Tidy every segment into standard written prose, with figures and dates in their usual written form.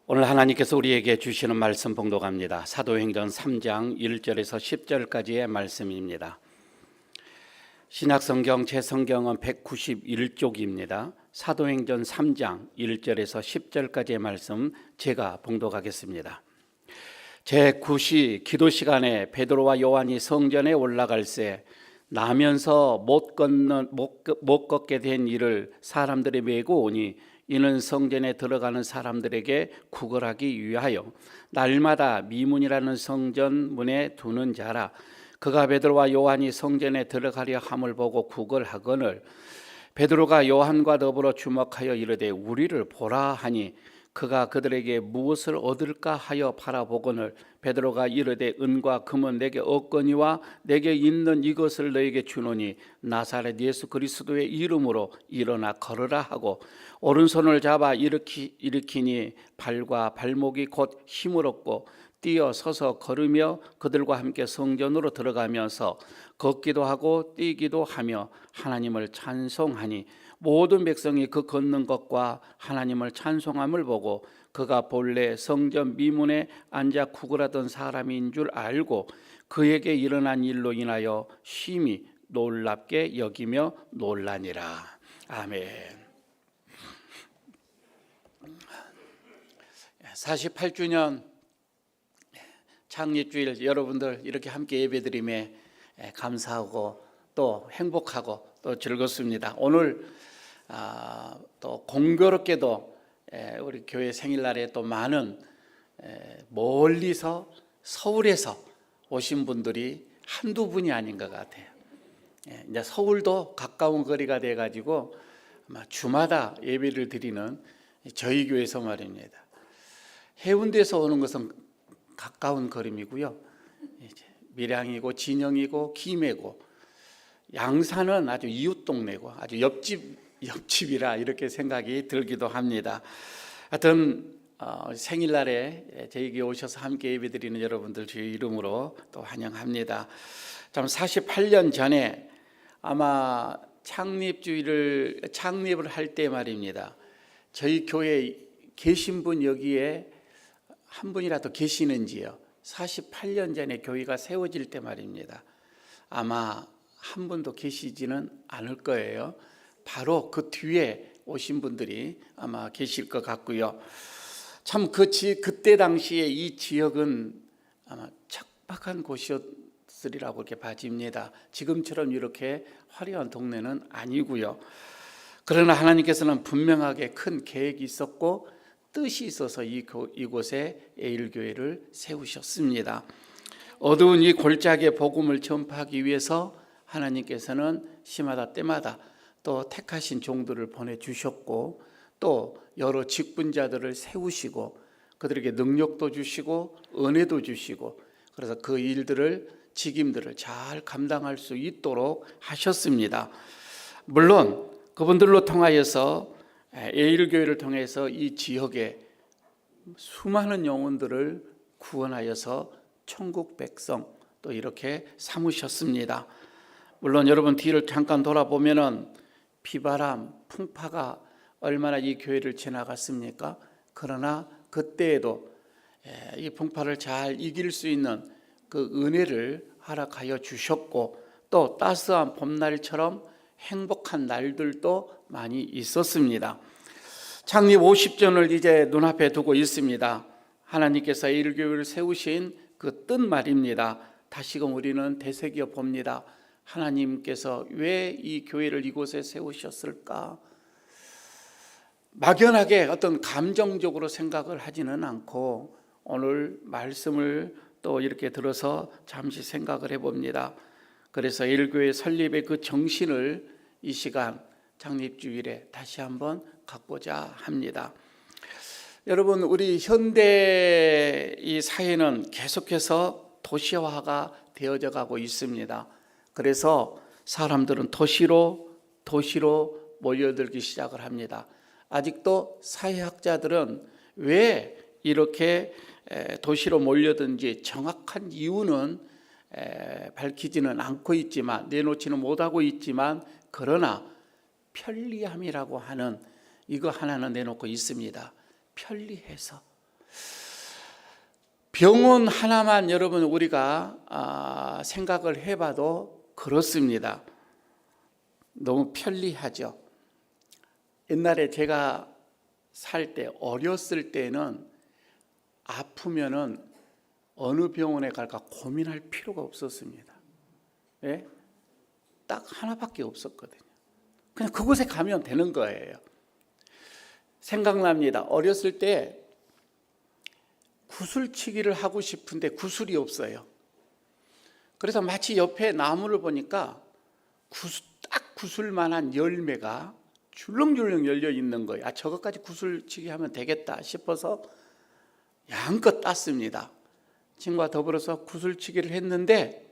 오늘 하나님께서 우리에게 주시는 말씀 봉독합니다. 사도행전 3장 1절에서 10절까지의 말씀입니다. 신약성경 제 성경은 191쪽입니다. 사도행전 3장 1절에서 10절까지의 말씀 제가 봉독하겠습니다. 제9시 기도 시간에 베드로와 요한이 성전에 올라갈새 나면서 못 걷게 된 이를 사람들이 메고 오니 이는 성전에 들어가는 사람들에게 구걸하기 위하여 날마다 미문이라는 성전 문에 두는 자라. 그가 베드로와 요한이 성전에 들어가려 함을 보고 구걸하거늘 베드로가 요한과 더불어 주목하여 이르되 우리를 보라 하니 그가 그들에게 무엇을 얻을까 하여 바라보거늘 베드로가 이르되 은과 금은 내게 없거니와 내게 있는 이것을 너에게 주노니 나사렛 예수 그리스도의 이름으로 일어나 걸으라 하고 오른손을 잡아 일으키니 발과 발목이 곧 힘을 얻고 뛰어 서서 걸으며 그들과 함께 성전으로 들어가면서 걷기도 하고 뛰기도 하며 하나님을 찬송하니 모든 백성이 그 걷는 것과 하나님을 찬송함을 보고 그가 본래 성전 미문에 앉아 구걸하던 사람인 줄 알고 그에게 일어난 일로 인하여 심히 놀랍게 여기며 놀라니라. 아멘. 48주년 창립주일 여러분들 이렇게 함께 예배드림에 감사하고 또 행복하고 또 즐겁습니다. 오늘 또 공교롭게도 우리 교회 생일날에 또 많은 멀리서 서울에서 오신 분들이 한두 분이 아닌 것 같아요. 이제 서울도 가까운 거리가 돼가지고 아마 주마다 예배를 드리는 저희 교회에서 말입니다. 해운대에서 오는 것은 가까운 거림이고요. 밀양이고 진영이고 김해고 양산은 아주 이웃 동네고 아주 옆집이라 이렇게 생각이 들기도 합니다. 하여튼 생일날에 저에게 오셔서 함께 예배드리는 여러분들 주의 이름으로 또 환영합니다. 참 48년 전에 아마 창립을 할 때 말입니다. 저희 교회에 계신 분 여기에 한 분이라도 계시는지요? 48년 전에 교회가 세워질 때 말입니다. 아마 한 분도 계시지는 않을 거예요. 바로 그 뒤에 오신 분들이 아마 계실 것 같고요. 참 그때 당시에 이 지역은 아마 척박한 곳이었으리라고 이렇게 봐집니다. 지금처럼 이렇게 화려한 동네는 아니고요. 그러나 하나님께서는 분명하게 큰 계획이 있었고 뜻이 있어서 이곳에 에일교회를 세우셨습니다. 어두운 이 골짜기의 복음을 전파하기 위해서 하나님께서는 시마다 때마다 또 택하신 종들을 보내주셨고 또 여러 직분자들을 세우시고 그들에게 능력도 주시고 은혜도 주시고 그래서 그 일들을 직임들을 잘 감당할 수 있도록 하셨습니다. 물론 그분들로 통하여서 에일교회를 통해서 이 지역에 수많은 영혼들을 구원하여서 천국 백성 또 이렇게 삼으셨습니다. 물론 여러분 뒤를 잠깐 돌아보면은 비바람, 풍파가 얼마나 이 교회를 지나갔습니까? 그러나 그때에도 이 풍파를 잘 이길 수 있는 그 은혜를 허락하여 주셨고 또 따스한 봄날처럼 행복한 날들도 많이 있었습니다. 창립 50전을 이제 눈앞에 두고 있습니다. 하나님께서 에일교회를 세우신 그 뜻 말입니다. 다시금 우리는 되새겨 봅니다. 하나님께서 왜 이 교회를 이곳에 세우셨을까? 막연하게 어떤 감정적으로 생각을 하지는 않고 오늘 말씀을 또 이렇게 들어서 잠시 생각을 해봅니다. 그래서 에일교회 설립의 그 정신을 이 시간 창립주일에 다시 한번 갖고자 합니다. 여러분, 우리 현대 이 사회는 계속해서 도시화가 되어져 가고 있습니다. 그래서 사람들은 도시로 몰려들기 시작을 합니다. 아직도 사회학자들은 왜 이렇게 도시로 몰려든지 정확한 이유는 밝히지는 않고 있지만 내놓지는 못하고 있지만 그러나 편리함이라고 하는 이거 하나는 내놓고 있습니다. 편리해서 병원 하나만 여러분 우리가 생각을 해봐도 그렇습니다. 너무 편리하죠. 옛날에 제가 살 때, 어렸을 때는 아프면은 어느 병원에 갈까 고민할 필요가 없었습니다. 예? 딱 하나밖에 없었거든요. 그냥 그곳에 가면 되는 거예요. 생각납니다. 어렸을 때 구슬치기를 하고 싶은데 구슬이 없어요. 그래서 마치 옆에 나무를 보니까 딱 구슬만한 열매가 줄렁줄렁 열려 있는 거예요. 저것까지 구슬치기 하면 되겠다 싶어서 양껏 땄습니다. 친구와 더불어서 구슬치기를 했는데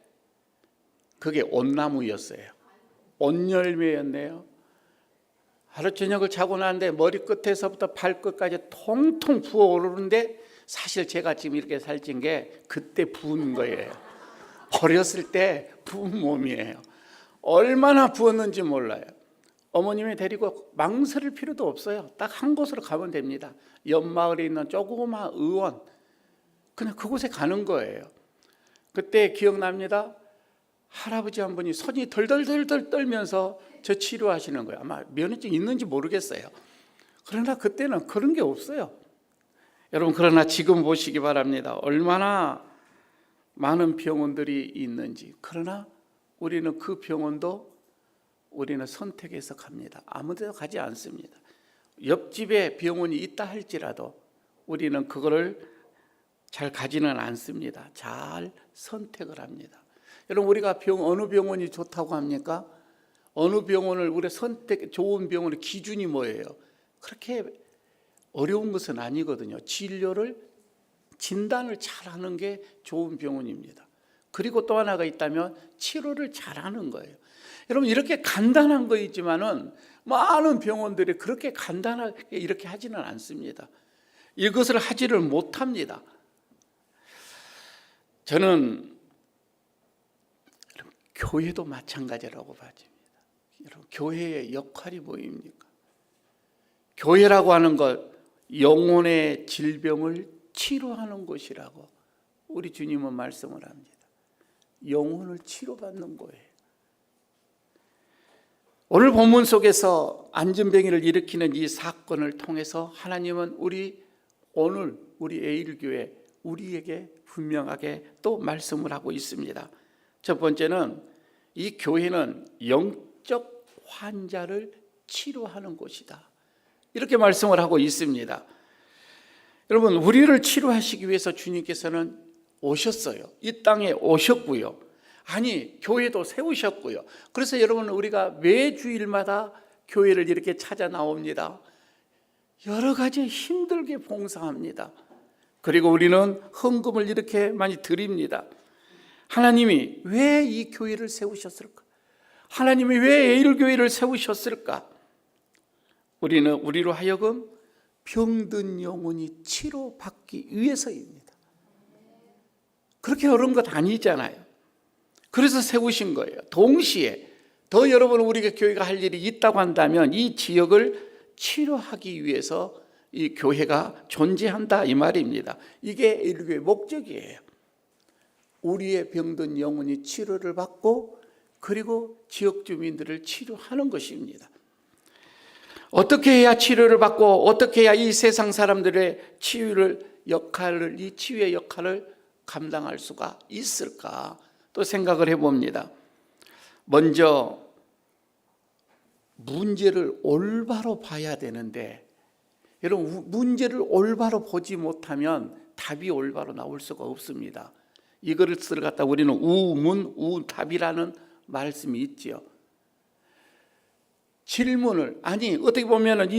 그게 온나무였어요. 온열매였네요. 하루 저녁을 자고 나는데 머리끝에서부터 발끝까지 통통 부어오르는데 사실 제가 지금 이렇게 살찐 게 그때 부은 거예요. 어렸을 때 부은 몸이에요. 얼마나 부었는지 몰라요. 어머님이 데리고 망설일 필요도 없어요. 딱 한 곳으로 가면 됩니다. 옆마을에 있는 조그마한 의원, 그냥 그곳에 가는 거예요. 그때 기억납니다. 할아버지 한 분이 손이 덜덜덜덜 떨면서 저 치료하시는 거예요. 아마 면허증 있는지 모르겠어요. 그러나 그때는 그런 게 없어요. 여러분, 그러나 지금 보시기 바랍니다. 얼마나 많은 병원들이 있는지. 그러나 우리는 그 병원도 우리는 선택해서 갑니다. 아무 데도 가지 않습니다. 옆집에 병원이 있다 할지라도 우리는 그거를 잘 가지는 않습니다. 잘 선택을 합니다. 여러분, 우리가 어느 병원이 좋다고 합니까? 어느 병원을 우리 좋은 병원의 기준이 뭐예요? 그렇게 어려운 것은 아니거든요. 진단을 잘하는 게 좋은 병원입니다. 그리고 또 하나가 있다면 치료를 잘하는 거예요. 여러분, 이렇게 간단한 거 있지만은 많은 병원들이 그렇게 간단하게 이렇게 하지는 않습니다. 이것을 하지를 못합니다. 저는 교회도 마찬가지라고 봐집니다. 여러분, 교회의 역할이 뭐입니까? 교회라고 하는 것, 영혼의 질병을 치료하는 곳이라고 우리 주님은 말씀을 합니다. 영혼을 치료받는 거예요. 오늘 본문 속에서 안전병이를 일으키는 이 사건을 통해서 하나님은 오늘 우리 에일교회 우리에게 분명하게 또 말씀을 하고 있습니다. 첫 번째는 이 교회는 영적 환자를 치료하는 곳이다. 이렇게 말씀을 하고 있습니다. 여러분, 우리를 치료하시기 위해서 주님께서는 오셨어요. 이 땅에 오셨고요. 아니, 교회도 세우셨고요. 그래서 여러분, 우리가 매 주일마다 교회를 이렇게 찾아 나옵니다. 여러 가지 힘들게 봉사합니다. 그리고 우리는 헌금을 이렇게 많이 드립니다. 하나님이 왜 이 교회를 세우셨을까? 하나님이 왜 에일교회를 세우셨을까? 우리로 하여금 병든 영혼이 치료받기 위해서입니다. 그렇게 어려운 것 아니잖아요. 그래서 세우신 거예요. 동시에 더 여러분, 우리가 교회가 할 일이 있다고 한다면 이 지역을 치료하기 위해서 이 교회가 존재한다, 이 말입니다. 이게 에일교회의 목적이에요. 우리의 병든 영혼이 치료를 받고 그리고 지역 주민들을 치료하는 것입니다. 어떻게 해야 치료를 받고 어떻게 해야 이 세상 사람들의 이 치유의 역할을 감당할 수가 있을까? 또 생각을 해봅니다. 먼저 문제를 올바로 봐야 되는데, 여러분, 문제를 올바로 보지 못하면 답이 올바로 나올 수가 없습니다. 이것을 갖다 우리는 우문우답이라는 말씀이 있지요. 어떻게 보면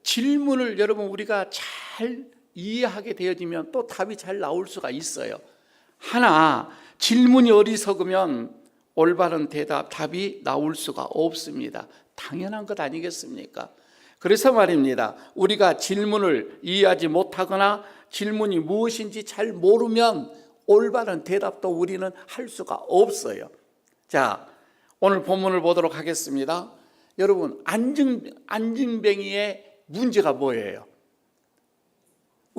질문을 여러분 우리가 잘 이해하게 되어지면 또 답이 잘 나올 수가 있어요. 하나, 질문이 어리석으면 올바른 답이 나올 수가 없습니다. 당연한 것 아니겠습니까? 그래서 말입니다. 우리가 질문을 이해하지 못하거나 질문이 무엇인지 잘 모르면 올바른 대답도 우리는 할 수가 없어요. 자, 오늘 본문을 보도록 하겠습니다. 여러분, 안진뱅이의 문제가 뭐예요?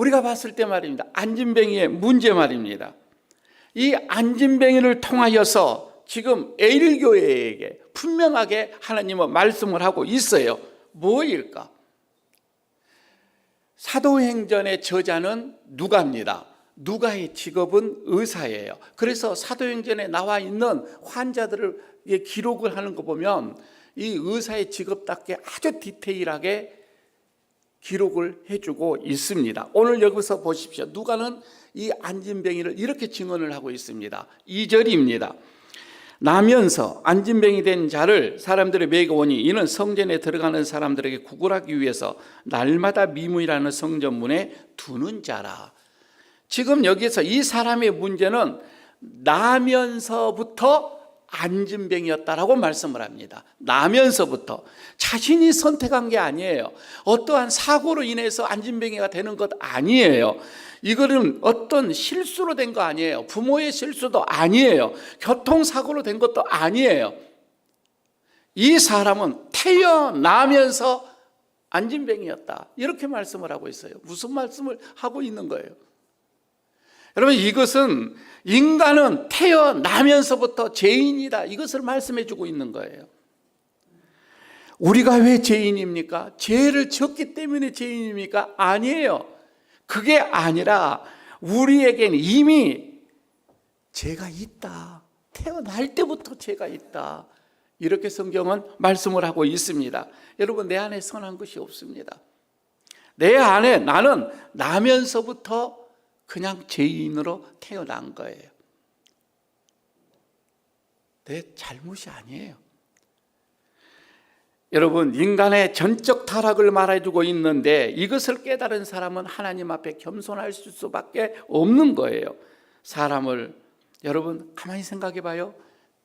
우리가 봤을 때 말입니다. 안진뱅이의 문제 말입니다. 이 안진뱅이를 통하여서 지금 에일교회에게 분명하게 하나님은 말씀을 하고 있어요. 뭐일까? 사도행전의 저자는 누가입니다. 누가의 직업은 의사예요. 그래서 사도행전에 나와 있는 환자들을 기록을 하는 거 보면 이 의사의 직업답게 아주 디테일하게 기록을 해주고 있습니다. 오늘 여기서 보십시오. 누가는 이 안진뱅이를 이렇게 증언을 하고 있습니다. 2절입니다. 나면서 안진뱅이 된 자를 사람들의 매가 오니 이는 성전에 들어가는 사람들에게 구걸하기 위해서 날마다 미문이라는 성전문에 두는 자라. 지금 여기서 이 사람의 문제는 나면서부터 안진뱅이였다라고 말씀을 합니다. 나면서부터. 자신이 선택한 게 아니에요. 어떠한 사고로 인해서 안진뱅이가 되는 것 아니에요. 이거는 어떤 실수로 된 거 아니에요. 부모의 실수도 아니에요. 교통사고로 된 것도 아니에요. 이 사람은 태어나면서 안진뱅이였다. 이렇게 말씀을 하고 있어요. 무슨 말씀을 하고 있는 거예요? 여러분, 이것은 인간은 태어나면서부터 죄인이다. 이것을 말씀해 주고 있는 거예요. 우리가 왜 죄인입니까? 죄를 지었기 때문에 죄인입니까? 아니에요. 그게 아니라 우리에게는 이미 죄가 있다. 태어날 때부터 죄가 있다. 이렇게 성경은 말씀을 하고 있습니다. 여러분, 내 안에 선한 것이 없습니다. 내 안에 나는 나면서부터 그냥 죄인으로 태어난 거예요. 내 잘못이 아니에요. 여러분, 인간의 전적 타락을 말해주고 있는데 이것을 깨달은 사람은 하나님 앞에 겸손할 수밖에 없는 거예요. 사람을 여러분 가만히 생각해 봐요.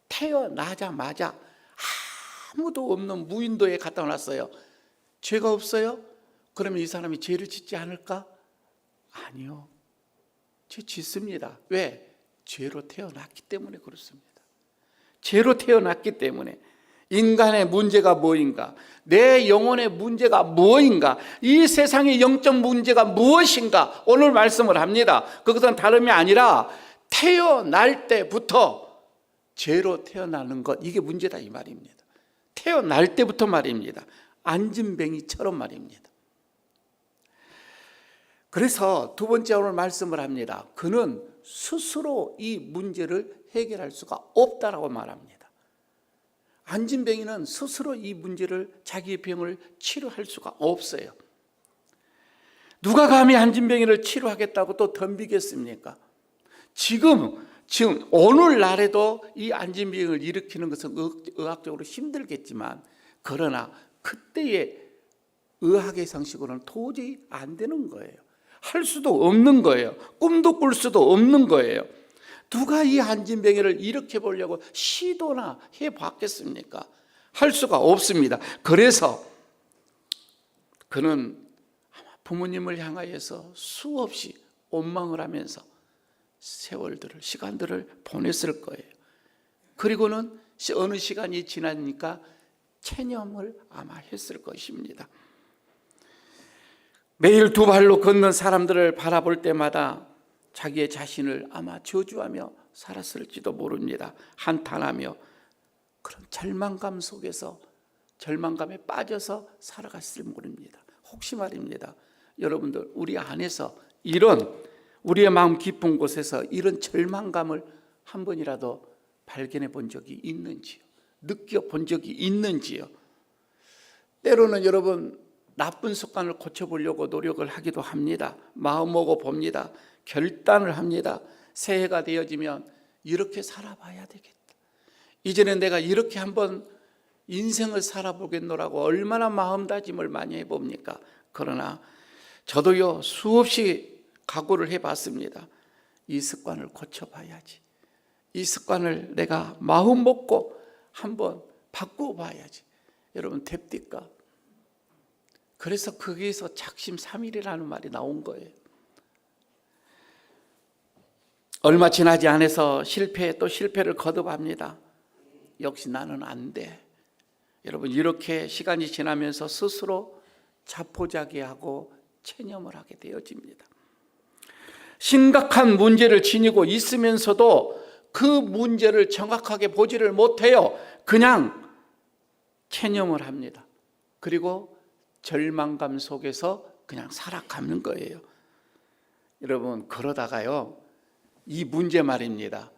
태어나자마자 아무도 없는 무인도에 갖다 놨어요. 죄가 없어요? 그러면 이 사람이 죄를 짓지 않을까? 아니요. 죄 짓습니다. 왜? 죄로 태어났기 때문에 그렇습니다. 죄로 태어났기 때문에. 인간의 문제가 뭐인가? 내 영혼의 문제가 뭐인가? 이 세상의 영적 문제가 무엇인가? 오늘 말씀을 합니다. 그것은 다름이 아니라 태어날 때부터 죄로 태어나는 것, 이게 문제다 이 말입니다. 태어날 때부터 말입니다. 안진뱅이처럼 말입니다. 그래서 두 번째 오늘 말씀을 합니다. 그는 스스로 이 문제를 해결할 수가 없다라고 말합니다. 안진뱅이는 스스로 이 문제를, 자기의 병을 치료할 수가 없어요. 누가 감히 안진뱅이를 치료하겠다고 또 덤비겠습니까? 지금 오늘날에도 이 안진뱅이를 일으키는 것은 의학적으로 힘들겠지만, 그러나 그때의 의학의 상식으로는 도저히 안 되는 거예요. 할 수도 없는 거예요. 꿈도 꿀 수도 없는 거예요. 누가 이 안진뱅이를 일으켜 보려고 시도나 해봤겠습니까? 할 수가 없습니다. 그래서 그는 아마 부모님을 향하여서 수없이 원망을 하면서 세월들을, 시간들을 보냈을 거예요. 그리고는 어느 시간이 지나니까 체념을 아마 했을 것입니다. 매일 두 발로 걷는 사람들을 바라볼 때마다 자기의 자신을 아마 저주하며 살았을지도 모릅니다. 한탄하며 그런 절망감 속에서, 절망감에 빠져서 살아갔을 모릅니다. 혹시 말입니다, 여러분들 우리 안에서 이런, 우리의 마음 깊은 곳에서 이런 절망감을 한 번이라도 발견해 본 적이 있는지요? 느껴본 적이 있는지요? 때로는 여러분 나쁜 습관을 고쳐보려고 노력을 하기도 합니다. 마음먹어 봅니다. 결단을 합니다. 새해가 되어지면 이렇게 살아봐야 되겠다. 이제는 내가 이렇게 한번 인생을 살아보겠노라고 얼마나 마음다짐을 많이 해봅니까? 그러나 저도요, 수없이 각오를 해봤습니다. 이 습관을 고쳐봐야지. 이 습관을 내가 마음 먹고 한번 바꿔봐야지. 여러분 됩니까? 그래서 거기에서 작심삼일이라는 말이 나온 거예요. 얼마 지나지 않아서 또 실패를 거듭합니다. 역시 나는 안 돼. 여러분 이렇게 시간이 지나면서 스스로 자포자기하고 체념을 하게 되어집니다. 심각한 문제를 지니고 있으면서도 그 문제를 정확하게 보지를 못해요. 그냥 체념을 합니다. 그리고 절망감 속에서 그냥 살아가는 거예요. 여러분, 그러다가요, 이 문제 말입니다.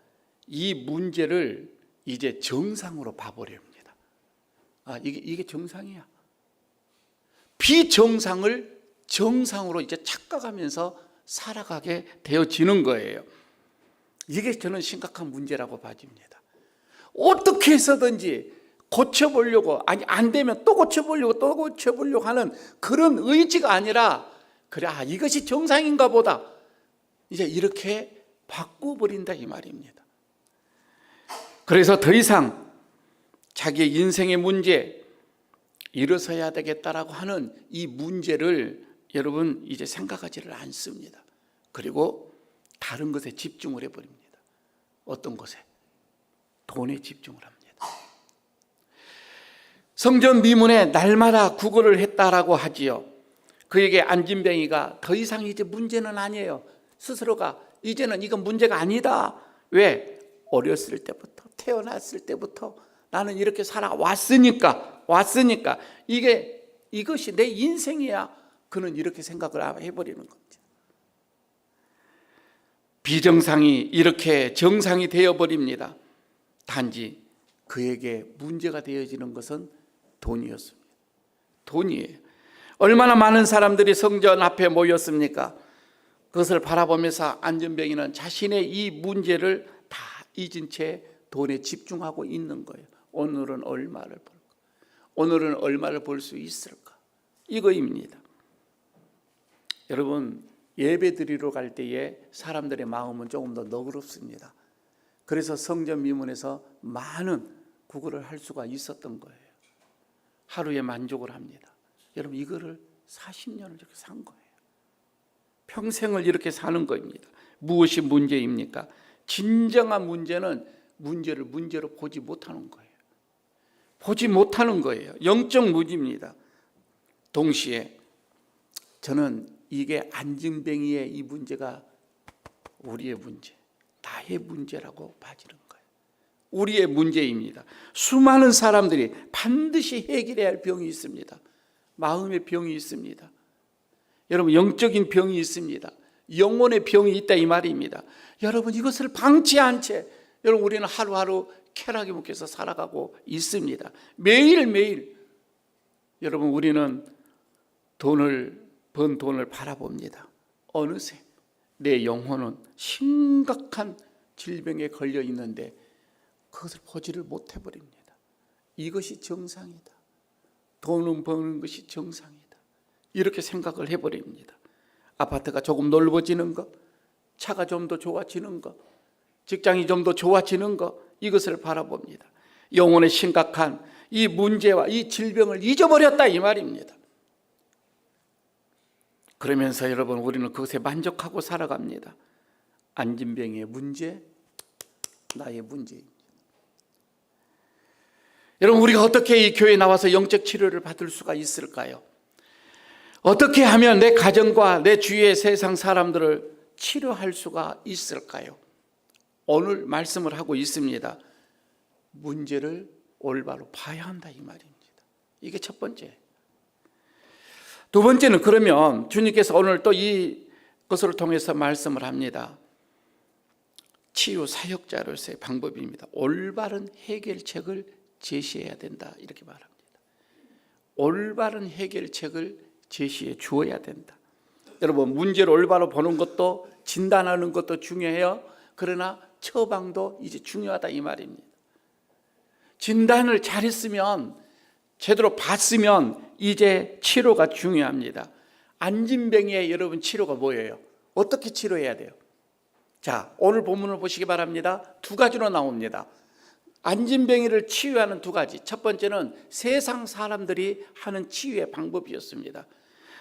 이 문제를 이제 정상으로 봐버립니다. 이게 정상이야. 비정상을 정상으로 이제 착각하면서 살아가게 되어지는 거예요. 이게 저는 심각한 문제라고 봐집니다. 어떻게 해서든지 고쳐보려고, 안 되면 또 고쳐보려고 하는 그런 의지가 아니라, 그래, 이것이 정상인가 보다, 이제 이렇게 바꿔버린다 이 말입니다. 그래서 더 이상 자기의 인생의 문제, 일어서야 되겠다라고 하는 이 문제를 여러분 이제 생각하지를 않습니다. 그리고 다른 것에 집중을 해버립니다. 어떤 것에? 돈에 집중을 합니다. 성전 미문에 날마다 구걸을 했다라고 하지요. 그에게 안진뱅이가 더 이상 이제 문제는 아니에요. 스스로가 이제는 이건 문제가 아니다. 왜? 어렸을 때부터, 태어났을 때부터 나는 이렇게 살아왔으니까 이것이 내 인생이야. 그는 이렇게 생각을 해버리는 겁니다. 비정상이 이렇게 정상이 되어버립니다. 단지 그에게 문제가 되어지는 것은 돈이었습니다. 돈이에요. 얼마나 많은 사람들이 성전 앞에 모였습니까? 그것을 바라보면서 안진뱅이는 자신의 이 문제를 다 잊은 채 돈에 집중하고 있는 거예요. 오늘은 얼마를 벌까? 오늘은 얼마를 벌 수 있을까? 이거입니다. 여러분, 예배 드리러 갈 때에 사람들의 마음은 조금 더 너그럽습니다. 그래서 성전 미문에서 많은 구걸을 할 수가 있었던 거예요. 하루에 만족을 합니다. 여러분, 이거를 40년을 이렇게 산 거예요. 평생을 이렇게 사는 겁니다. 무엇이 문제입니까? 진정한 문제는 문제를 문제로 보지 못하는 거예요. 보지 못하는 거예요. 영적 무지입니다. 동시에 저는 이게 안진뱅이의 이 문제가 우리의 문제, 나의 문제라고 봐지는 거예요. 우리의 문제입니다. 수많은 사람들이 반드시 해결해야 할 병이 있습니다. 마음의 병이 있습니다. 여러분, 영적인 병이 있습니다. 영혼의 병이 있다 이 말입니다. 여러분, 이것을 방치한 채 여러분 우리는 하루하루 쾌락에 묶여서 살아가고 있습니다. 매일매일 여러분 우리는 번 돈을 바라봅니다. 어느새 내 영혼은 심각한 질병에 걸려 있는데 그것을 보지를 못해버립니다. 이것이 정상이다. 돈은 버는 것이 정상이다. 이렇게 생각을 해버립니다. 아파트가 조금 넓어지는 것, 차가 좀 더 좋아지는 것, 직장이 좀 더 좋아지는 것, 이것을 바라봅니다. 영혼의 심각한 이 문제와 이 질병을 잊어버렸다 이 말입니다. 그러면서 여러분 우리는 그것에 만족하고 살아갑니다. 안진뱅이의 문제, 나의 문제입니다. 여러분, 우리가 어떻게 이 교회에 나와서 영적 치료를 받을 수가 있을까요? 어떻게 하면 내 가정과 내 주위의 세상 사람들을 치료할 수가 있을까요? 오늘 말씀을 하고 있습니다. 문제를 올바로 봐야 한다 이 말입니다. 이게 첫 번째. 두 번째는 그러면 주님께서 오늘 또 이것을 통해서 말씀을 합니다. 치유 사역자로서의 방법입니다. 올바른 해결책을 제시해야 된다 이렇게 말합니다. 올바른 해결책을 제시해 주어야 된다. 여러분, 문제를 올바로 보는 것도 진단하는 것도 중요해요. 그러나 처방도 이제 중요하다 이 말입니다. 진단을 잘했으면, 제대로 봤으면 이제 치료가 중요합니다. 안진뱅이의 여러분 치료가 뭐예요? 어떻게 치료해야 돼요? 자, 오늘 본문을 보시기 바랍니다. 두 가지로 나옵니다. 안진뱅이를 치유하는 두 가지. 첫 번째는 세상 사람들이 하는 치유의 방법이었습니다.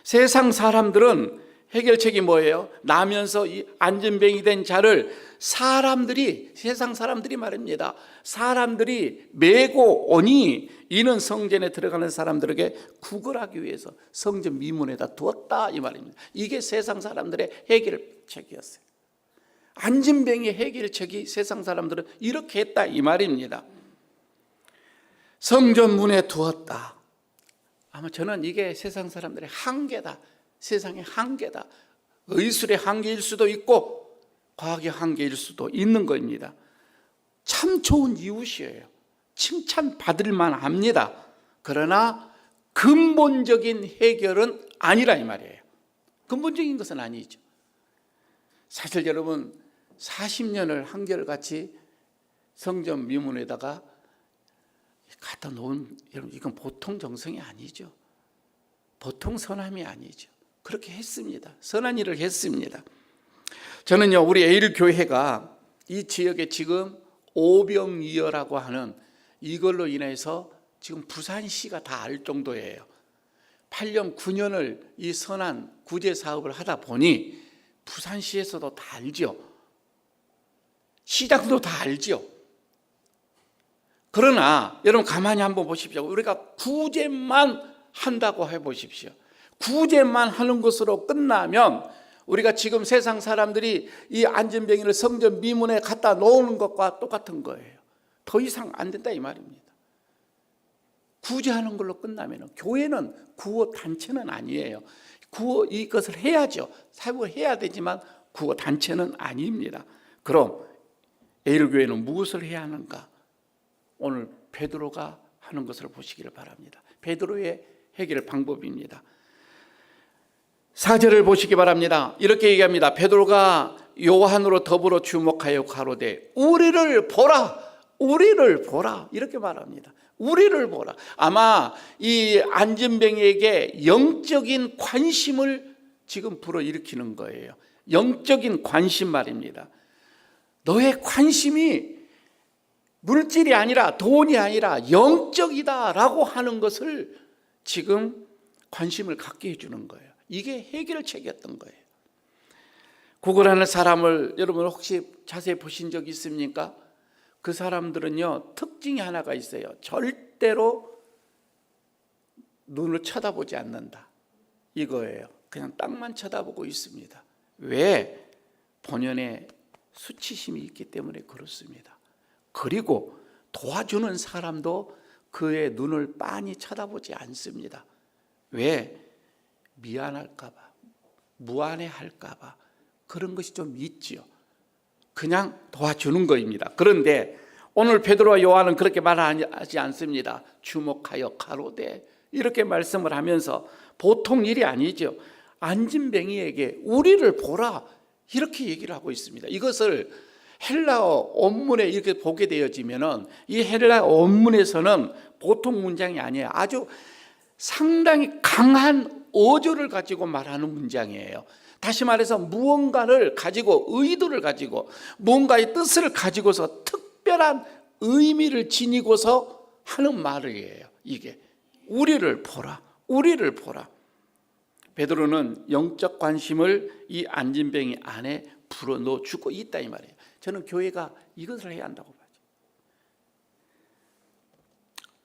세상 사람들은 해결책이 뭐예요? 나면서 이 안진뱅이 된 자를 사람들이, 세상 사람들이 말입니다, 사람들이 메고 오니 이는 성전에 들어가는 사람들에게 구걸하기 위해서 성전 미문에다 두었다, 이 말입니다. 이게 세상 사람들의 해결책이었어요. 안진뱅이의 해결책이 세상 사람들은 이렇게 했다, 이 말입니다. 성전 문에 두었다. 아마 저는 이게 세상 사람들의 한계다, 세상의 한계다. 의술의 한계일 수도 있고 과학의 한계일 수도 있는 겁니다. 참 좋은 이웃이에요. 칭찬받을 만합니다. 그러나 근본적인 해결은 아니라 이 말이에요. 근본적인 것은 아니죠. 사실 여러분 40년을 한결같이 성전 미문에다가 갖다 놓은, 여러분 이건 보통 정성이 아니죠. 보통 선함이 아니죠. 그렇게 했습니다. 선한 일을 했습니다. 저는요, 우리 에일교회가 이 지역에 지금 오병이어라고 하는 이걸로 인해서 지금 부산시가 다 알 정도예요. 8년 9년을 이 선한 구제 사업을 하다 보니 부산시에서도 다 알죠. 시장도 다 알죠. 그러나 여러분 가만히 한번 보십시오. 우리가 구제만 한다고 해보십시오. 구제만 하는 것으로 끝나면 우리가 지금 세상 사람들이 이 안진뱅이를 성전 미문에 갖다 놓는 것과 똑같은 거예요. 더 이상 안 된다 이 말입니다. 구제하는 걸로 끝나면, 교회는 구호 단체는 아니에요. 구호 이것을 해야죠. 사역을 해야 되지만 구호 단체는 아닙니다. 그럼 에일교회는 무엇을 해야 하는가? 오늘 베드로가 하는 것을 보시기를 바랍니다. 베드로의 해결 방법입니다. 4절을 보시기 바랍니다. 이렇게 얘기합니다. 베드로가 요한으로 더불어 주목하여 가로되 우리를 보라, 우리를 보라, 이렇게 말합니다. 우리를 보라. 아마 이 안진뱅이에게 영적인 관심을 지금 불어일으키는 거예요. 영적인 관심 말입니다. 너의 관심이 물질이 아니라 돈이 아니라 영적이다라고 하는 것을 지금 관심을 갖게 해주는 거예요. 이게 해결책이었던 거예요. 구걸하는 사람을 여러분 혹시 자세히 보신 적 있습니까? 그 사람들은요, 특징이 하나가 있어요. 절대로 눈을 쳐다보지 않는다, 이거예요. 그냥 땅만 쳐다보고 있습니다. 왜? 본연의 수치심이 있기 때문에 그렇습니다. 그리고 도와주는 사람도 그의 눈을 빤히 쳐다보지 않습니다. 왜? 미안할까 봐, 무안해할까 봐, 그런 것이 좀 있지요. 그냥 도와주는 것입니다. 그런데 오늘 베드로와 요한은 그렇게 말하지 않습니다. 주목하여 가로되, 이렇게 말씀을 하면서 보통 일이 아니죠. 안진뱅이에게 우리를 보라, 이렇게 얘기를 하고 있습니다. 이것을 헬라어 원문에 이렇게 보게 되어지면은 이 헬라어 원문에서는 보통 문장이 아니에요. 아주 상당히 강한 어조를 가지고 말하는 문장이에요. 다시 말해서 무언가를 가지고, 의도를 가지고, 무언가의 뜻을 가지고서 특별한 의미를 지니고서 하는 말이에요. 이게 우리를 보라, 우리를 보라. 베드로는 영적 관심을 이 안진뱅이 안에 불어넣어 주고 있다 이 말이에요. 저는 교회가 이것을 해야 한다고 봐요.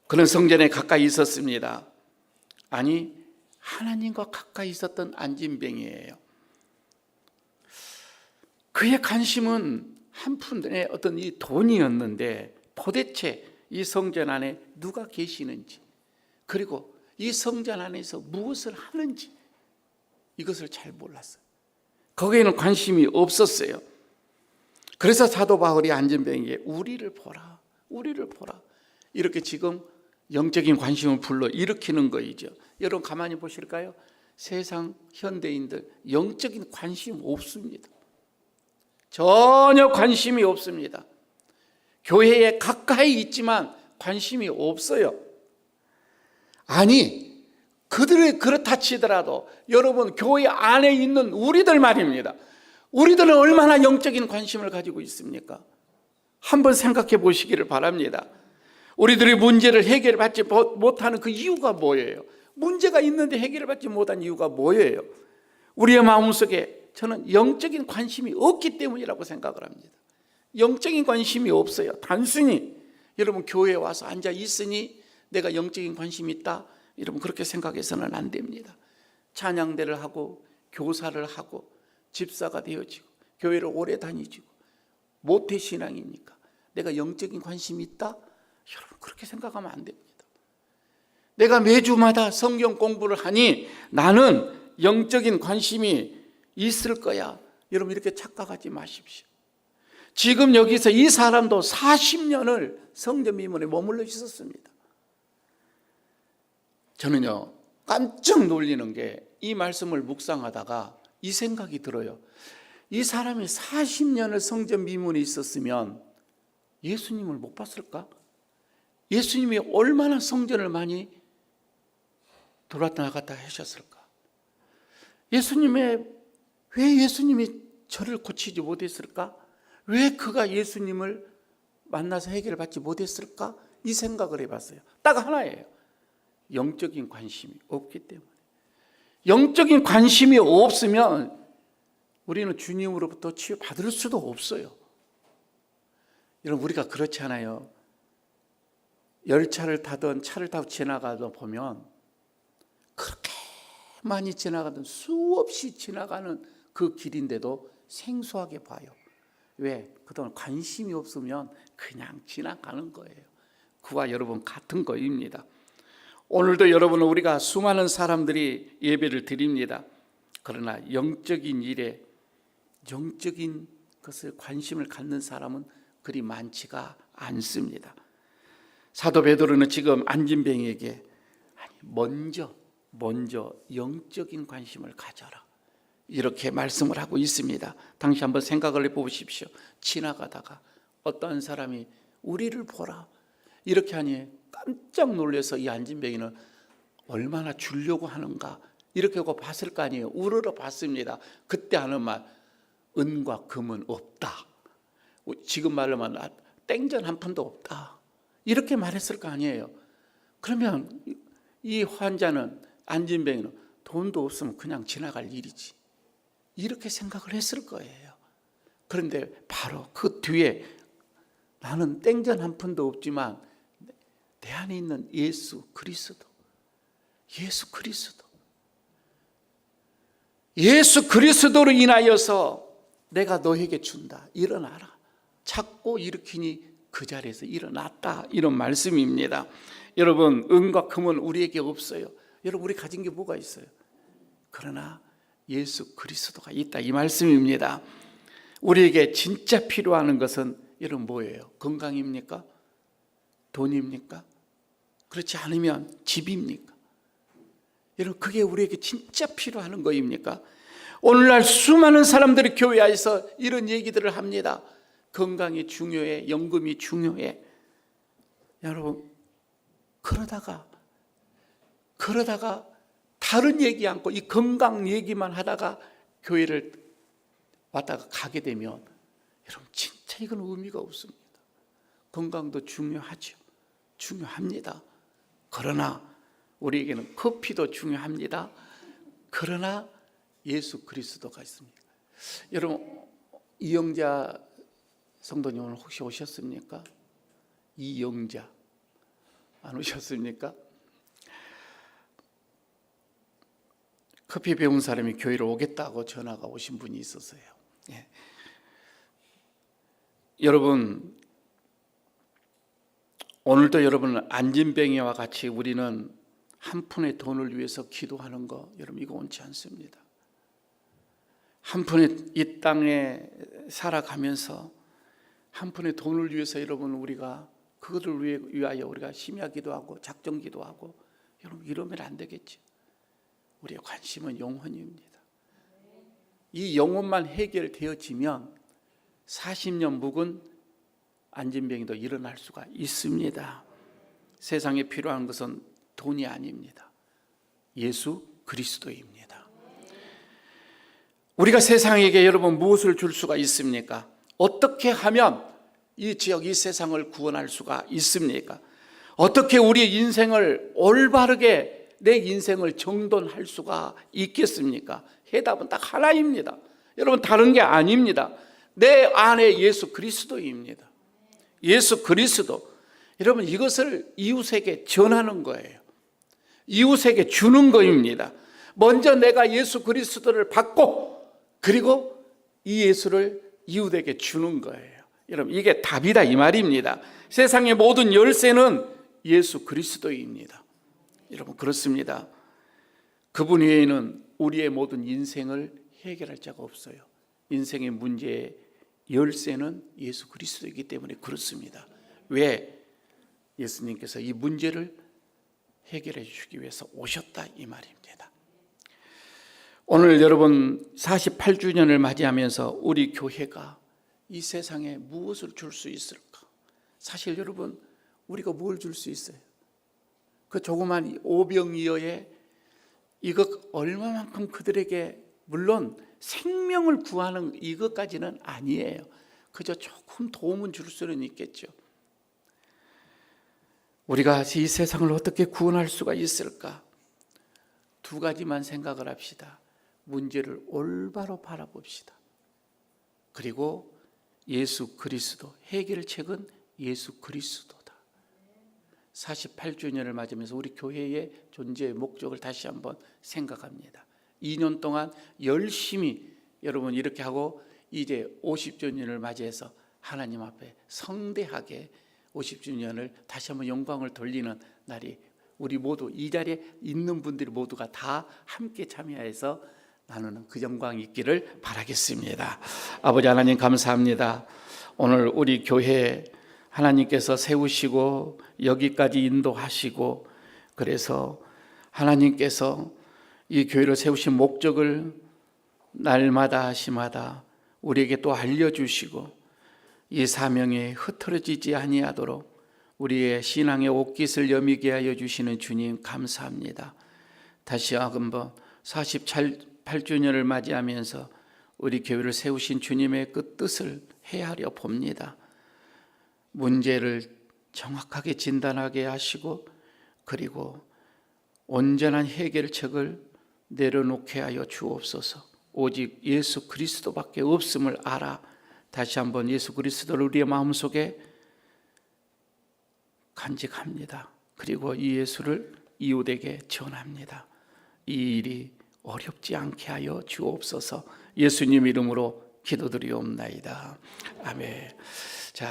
그는 성전에 가까이 있었습니다. 아니, 하나님과 가까이 있었던 안진뱅이에요. 그의 관심은 한 푼의 어떤 이 돈이었는데 도대체 이 성전 안에 누가 계시는지, 그리고 이 성전 안에서 무엇을 하는지 이것을 잘 몰랐어요. 거기에는 관심이 없었어요. 그래서 사도 바울이 안진뱅이에게 우리를 보라, 우리를 보라, 이렇게 지금 영적인 관심을 불러 일으키는 거이죠. 여러분 가만히 보실까요? 세상 현대인들 영적인 관심 없습니다. 전혀 관심이 없습니다. 교회에 가까이 있지만 관심이 없어요. 아니, 그들이 그렇다 치더라도 여러분 교회 안에 있는 우리들 말입니다. 우리들은 얼마나 영적인 관심을 가지고 있습니까? 한번 생각해 보시기를 바랍니다. 우리들이 문제를 해결받지 못하는 그 이유가 뭐예요? 문제가 있는데 해결받지 못한 이유가 뭐예요? 우리의 마음속에 저는 영적인 관심이 없기 때문이라고 생각을 합니다. 영적인 관심이 없어요. 단순히 여러분 교회에 와서 앉아 있으니 내가 영적인 관심이 있다, 여러분 그렇게 생각해서는 안 됩니다. 찬양대를 하고 교사를 하고 집사가 되어지고 교회를 오래 다니지고 모태신앙이니까 내가 영적인 관심이 있다? 여러분 그렇게 생각하면 안 됩니다. 내가 매주마다 성경 공부를 하니 나는 영적인 관심이 있을 거야, 여러분 이렇게 착각하지 마십시오. 지금 여기서 이 사람도 40년을 성전 미문에 머물러 있었습니다. 저는요 깜짝 놀리는 게 이 말씀을 묵상하다가 이 생각이 들어요. 이 사람이 40년을 성전 미문에 있었으면 예수님을 못 봤을까? 예수님이 얼마나 성전을 많이 돌았다 나갔다 하셨을까? 왜 예수님이 저를 고치지 못했을까? 왜 그가 예수님을 만나서 해결받지 못했을까? 이 생각을 해봤어요. 딱 하나예요. 영적인 관심이 없기 때문에. 영적인 관심이 없으면 우리는 주님으로부터 치유받을 수도 없어요. 여러분 우리가 그렇지 않아요? 열차를 타던 차를 타고 지나가다 보면 그렇게 많이 지나가던 수없이 지나가는 그 길인데도 생소하게 봐요. 왜? 그동안 관심이 없으면 그냥 지나가는 거예요. 그와 여러분 같은 거입니다. 오늘도 여러분 우리가 수많은 사람들이 예배를 드립니다. 그러나 영적인 일에 영적인 것을 관심을 갖는 사람은 그리 많지가 않습니다. 사도 베드로는 지금 안진뱅이에게 먼저 영적인 관심을 가져라, 이렇게 말씀을 하고 있습니다. 당시 한번 생각을 해보십시오. 지나가다가 어떠한 사람이 우리를 보라 이렇게 하니 깜짝 놀라서 이 안진뱅이는 얼마나 주려고 하는가 이렇게 하고 봤을 거 아니에요. 우러러 봤습니다. 그때 하는 말, 은과 금은 없다, 지금 말로 하면 땡전 한 푼도 없다, 이렇게 말했을 거 아니에요. 그러면 이 환자는, 안진뱅이는 돈도 없으면 그냥 지나갈 일이지, 이렇게 생각을 했을 거예요. 그런데 바로 그 뒤에 나는 땡전 한 푼도 없지만 내 안에 있는 예수 그리스도로 인하여서 내가 너에게 준다, 일어나라. 찾고 일으키니 그 자리에서 일어났다, 이런 말씀입니다. 여러분 은과 금은 우리에게 없어요. 여러분 우리 가진 게 뭐가 있어요? 그러나 예수 그리스도가 있다, 이 말씀입니다. 우리에게 진짜 필요한 것은 여러분 뭐예요? 건강입니까? 돈입니까? 그렇지 않으면 집입니까? 여러분 그게 우리에게 진짜 필요한 거입니까? 오늘날 수많은 사람들이 교회 안에서 이런 얘기들을 합니다. 건강이 중요해, 연금이 중요해. 여러분 그러다가 다른 얘기 않고 이 건강 얘기만 하다가 교회를 왔다가 가게 되면 여러분 진짜 이건 의미가 없습니다. 건강도 중요하죠. 중요합니다. 그러나 우리에게는 커피도 중요합니다. 그러나 예수 그리스도가 있습니다. 여러분 이영자 성도님 오늘 혹시 오셨습니까? 이영자 안 오셨습니까? 커피 배운 사람이 교회로 오겠다고 전화가 오신 분이 있었어요. 예. 여러분 오늘도 여러분 안진뱅이와 같이 우리는 한 푼의 돈을 위해서 기도하는 거, 여러분 이거 옳지 않습니다. 한 푼의 이 땅에 살아가면서 한 푼의 돈을 위해서 여러분 우리가 그것을 위하여 우리가 심야기도 하고 작정기도 하고, 여러분 이러면 안 되겠죠. 우리의 관심은 영혼입니다. 이 영혼만 해결되어지면 40년 묵은 안진뱅이도 일어날 수가 있습니다. 세상에 필요한 것은 돈이 아닙니다. 예수 그리스도입니다. 우리가 세상에게 여러분 무엇을 줄 수가 있습니까? 어떻게 하면 이 지역, 이 세상을 구원할 수가 있습니까? 어떻게 우리의 인생을 올바르게 내 인생을 정돈할 수가 있겠습니까? 해답은 딱 하나입니다. 여러분, 다른 게 아닙니다. 내 안에 예수 그리스도입니다. 예수 그리스도. 여러분, 이것을 이웃에게 전하는 거예요. 이웃에게 주는 거입니다. 먼저 내가 예수 그리스도를 받고 그리고 이 예수를 이웃에게 주는 거예요. 여러분, 이게 답이다 이 말입니다. 세상의 모든 열쇠는 예수 그리스도입니다. 여러분, 그렇습니다. 그분 외에는 우리의 모든 인생을 해결할 자가 없어요. 인생의 문제의 열쇠는 예수 그리스도이기 때문에 그렇습니다. 왜? 예수님께서 이 문제를 해결해 주시기 위해서 오셨다 이 말입니다. 오늘 여러분 48주년을 맞이하면서 우리 교회가 이 세상에 무엇을 줄 수 있을까? 사실 여러분, 우리가 뭘 줄 수 있어요? 그 조그만 오병이어의 이것 얼마만큼 그들에게, 물론 생명을 구하는 이것까지는 아니에요. 그저 조금 도움은 줄 수는 있겠죠. 우리가 이 세상을 어떻게 구원할 수가 있을까? 두 가지만 생각을 합시다. 문제를 올바로 바라봅시다. 그리고 예수 그리스도, 해결책은 예수 그리스도다. 48주년을 맞으면서 우리 교회의 존재의 목적을 다시 한번 생각합니다. 2년 동안 열심히 여러분 이렇게 하고 이제 50주년을 맞이해서 하나님 앞에 성대하게 50주년을 다시 한번 영광을 돌리는 날이, 우리 모두 이 자리에 있는 분들이 모두가 다 함께 참여해서 나누는 그 영광이 있기를 바라겠습니다. 아버지 하나님, 감사합니다. 오늘 우리 교회 하나님께서 세우시고 여기까지 인도하시고, 그래서 하나님께서 이 교회를 세우신 목적을 날마다 하시마다 우리에게 또 알려주시고, 이 사명에 흐트러지지 아니하도록 우리의 신앙의 옷깃을 여미게 하여 주시는 주님 감사합니다. 다시 한번 48주년을 맞이하면서 우리 교회를 세우신 주님의 그 뜻을 헤아려 봅니다. 문제를 정확하게 진단하게 하시고, 그리고 온전한 해결책을 내려놓게 하여 주옵소서. 오직 예수 그리스도밖에 없음을 알아 다시 한번 예수 그리스도를 우리의 마음속에 간직합니다. 그리고 이 예수를 이웃에게 전합니다. 이 일이 어렵지 않게 하여 주옵소서. 예수님 이름으로 기도드리옵나이다. 아멘.